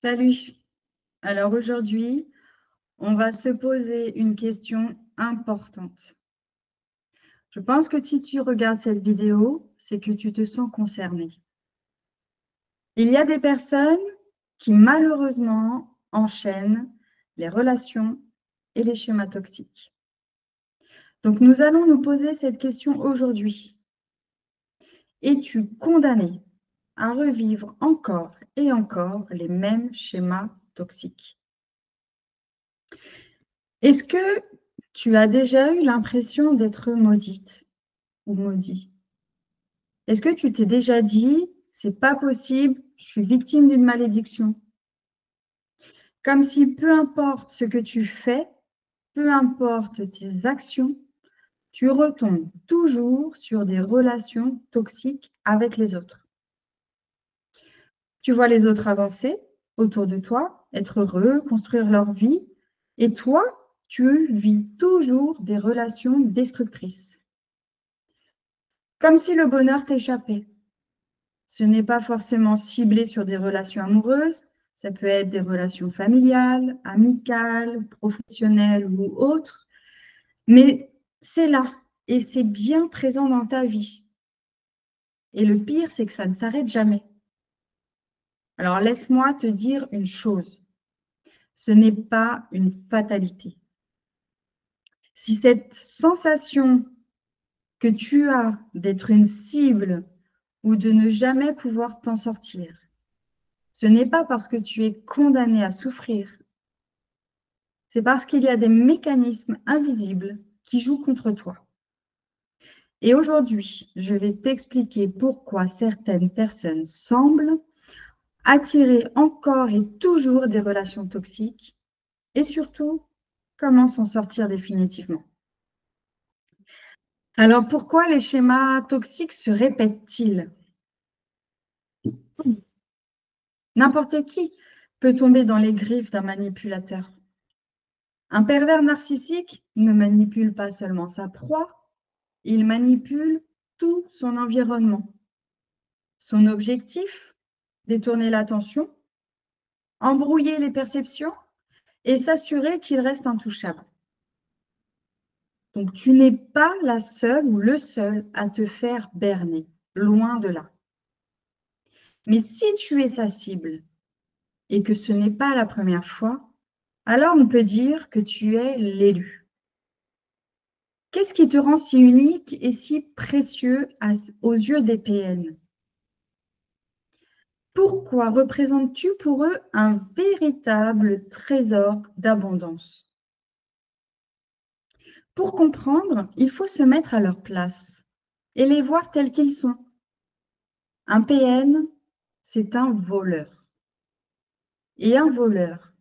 Salut. Alors aujourd'hui, on va se poser une question importante. Je pense que si tu regardes cette vidéo, c'est que tu te sens concerné. Il y a des personnes qui malheureusement enchaînent les relations et les schémas toxiques. Donc nous allons nous poser cette question aujourd'hui. Es-tu condamné à revivre encore et encore les mêmes schémas toxiques? Est-ce que tu as déjà eu l'impression d'être maudite ou maudit? Est-ce que tu t'es déjà dit, c'est pas possible, je suis victime d'une malédiction? Comme si peu importe ce que tu fais, peu importe tes actions, tu retombes toujours sur des relations toxiques avec les autres. Tu vois les autres avancer autour de toi, être heureux, construire leur vie, et toi, tu vis toujours des relations destructrices. Comme si le bonheur t'échappait. Ce n'est pas forcément ciblé sur des relations amoureuses, ça peut être des relations familiales, amicales, professionnelles ou autres, mais c'est là et c'est bien présent dans ta vie. Et le pire, c'est que ça ne s'arrête jamais. Alors laisse-moi te dire une chose, ce n'est pas une fatalité. Si cette sensation que tu as d'être une cible ou de ne jamais pouvoir t'en sortir, ce n'est pas parce que tu es condamné à souffrir, c'est parce qu'il y a des mécanismes invisibles qui jouent contre toi. Et aujourd'hui, je vais t'expliquer pourquoi certaines personnes semblent attirer encore et toujours des relations toxiques et surtout comment s'en sortir définitivement. Alors pourquoi les schémas toxiques se répètent-ils? N'importe qui peut tomber dans les griffes d'un manipulateur. Un pervers narcissique ne manipule pas seulement sa proie, il manipule tout son environnement. Son objectif, détourner l'attention, embrouiller les perceptions et s'assurer qu'il reste intouchable. Donc tu n'es pas la seule ou le seul à te faire berner, loin de là. Mais si tu es sa cible et que ce n'est pas la première fois, alors on peut dire que tu es l'élu. Qu'est-ce qui te rend si unique et si précieux aux yeux des PN? Pourquoi représentes-tu pour eux un véritable trésor d'abondance? Pour comprendre, il faut se mettre à leur place et les voir tels qu'ils sont. Un PN, c'est un voleur. Et un voleur,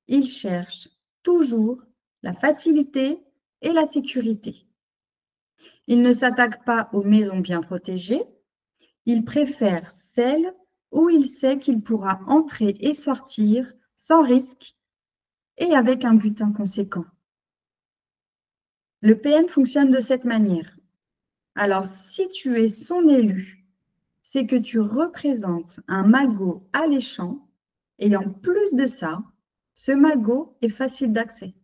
il cherche toujours la facilité et la sécurité. Il ne s'attaque pas aux maisons bien protégées, il préfère celles où il sait qu'il pourra entrer et sortir sans risque et avec un butin conséquent. Le PN fonctionne de cette manière. Alors, si tu es son élu, c'est que tu représentes un magot alléchant et en plus de ça, ce magot est facile d'accès.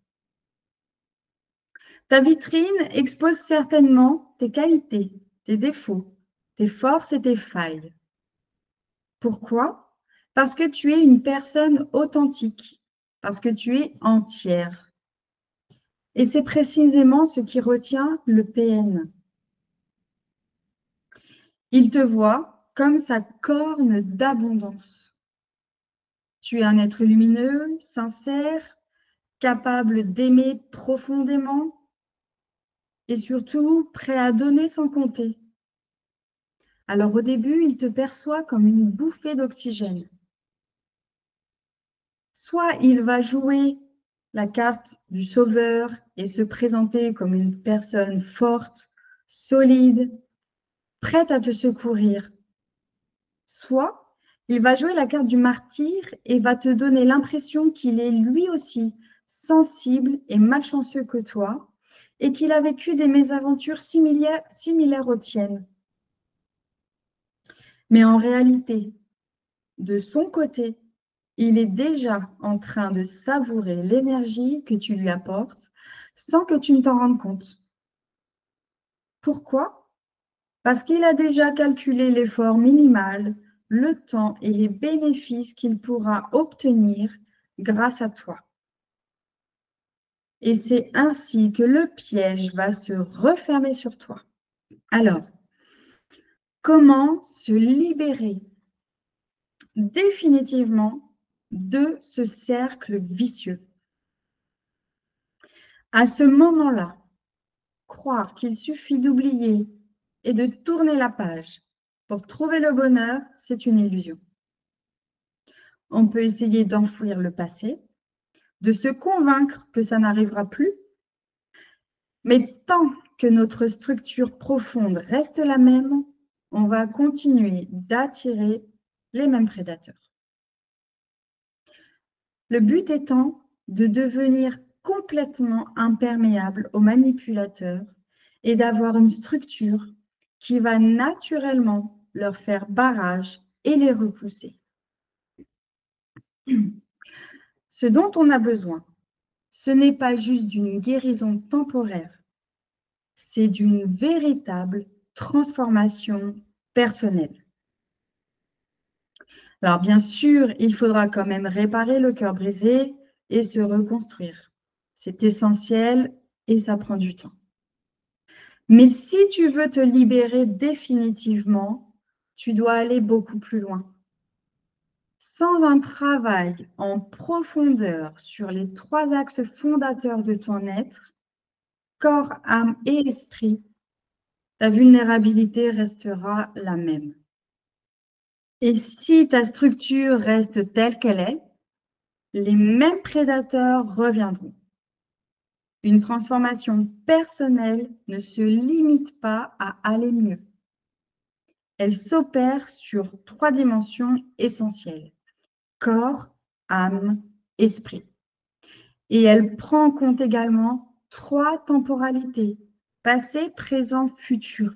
Ta vitrine expose certainement tes qualités, tes défauts, tes forces et tes failles. Pourquoi? Parce que tu es une personne authentique, parce que tu es entière. Et c'est précisément ce qui retient le PN. Il te voit comme sa corne d'abondance. Tu es un être lumineux, sincère, capable d'aimer profondément et surtout prêt à donner sans compter. Alors au début, il te perçoit comme une bouffée d'oxygène. Soit il va jouer la carte du sauveur et se présenter comme une personne forte, solide, prête à te secourir. Soit il va jouer la carte du martyr et va te donner l'impression qu'il est lui aussi sensible et malchanceux que toi et qu'il a vécu des mésaventures similaires aux tiennes. Mais en réalité, de son côté, il est déjà en train de savourer l'énergie que tu lui apportes sans que tu ne t'en rendes compte. Pourquoi? Parce qu'il a déjà calculé l'effort minimal, le temps et les bénéfices qu'il pourra obtenir grâce à toi. Et c'est ainsi que le piège va se refermer sur toi. Alors, comment se libérer définitivement de ce cercle vicieux? À ce moment-là, croire qu'il suffit d'oublier et de tourner la page pour trouver le bonheur, c'est une illusion. On peut essayer d'enfouir le passé, de se convaincre que ça n'arrivera plus, mais tant que notre structure profonde reste la même, on va continuer d'attirer les mêmes prédateurs. Le but étant de devenir complètement imperméable aux manipulateurs et d'avoir une structure qui va naturellement leur faire barrage et les repousser. Ce dont on a besoin, ce n'est pas juste d'une guérison temporaire, c'est d'une véritable transformation personnelle. Alors bien sûr, il faudra quand même réparer le cœur brisé et se reconstruire. C'est essentiel et ça prend du temps. Mais si tu veux te libérer définitivement, tu dois aller beaucoup plus loin. Sans un travail en profondeur sur les 3 axes fondateurs de ton être, corps, âme et esprit, ta vulnérabilité restera la même. Et si ta structure reste telle qu'elle est, les mêmes prédateurs reviendront. Une transformation personnelle ne se limite pas à aller mieux. Elle s'opère sur 3 dimensions essentielles: corps, âme, esprit. Et elle prend en compte également 3 temporalités: passé, présent, futur.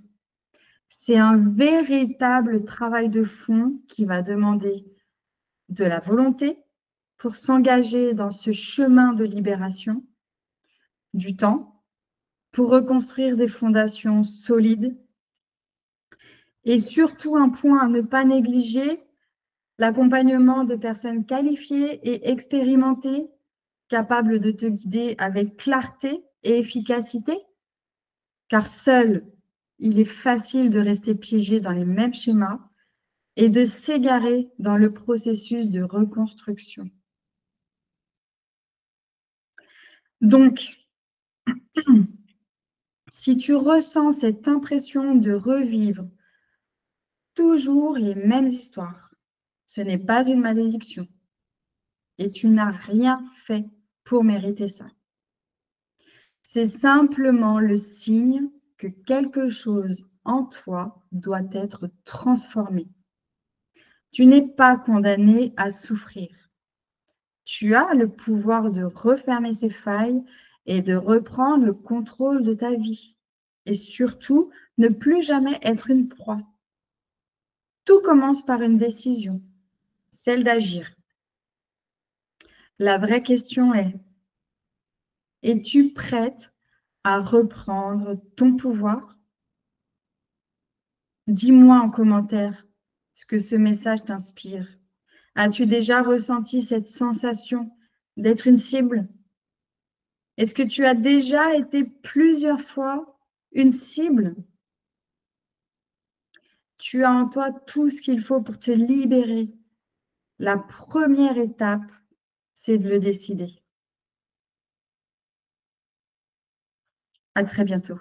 C'est un véritable travail de fond qui va demander de la volonté pour s'engager dans ce chemin de libération, du temps pour reconstruire des fondations solides et surtout un point à ne pas négliger, l'accompagnement de personnes qualifiées et expérimentées, capables de te guider avec clarté et efficacité, car seul, il est facile de rester piégé dans les mêmes schémas et de s'égarer dans le processus de reconstruction. Donc, si tu ressens cette impression de revivre toujours les mêmes histoires, ce n'est pas une malédiction et tu n'as rien fait pour mériter ça. C'est simplement le signe que quelque chose en toi doit être transformé. Tu n'es pas condamné à souffrir. Tu as le pouvoir de refermer ces failles et de reprendre le contrôle de ta vie. Et surtout, ne plus jamais être une proie. Tout commence par une décision, celle d'agir. La vraie question est, es-tu prête à reprendre ton pouvoir? Dis-moi en commentaire ce que ce message t'inspire. As-tu déjà ressenti cette sensation d'être une cible? Est-ce que tu as déjà été plusieurs fois une cible? Tu as en toi tout ce qu'il faut pour te libérer. La première étape, c'est de le décider. À très bientôt.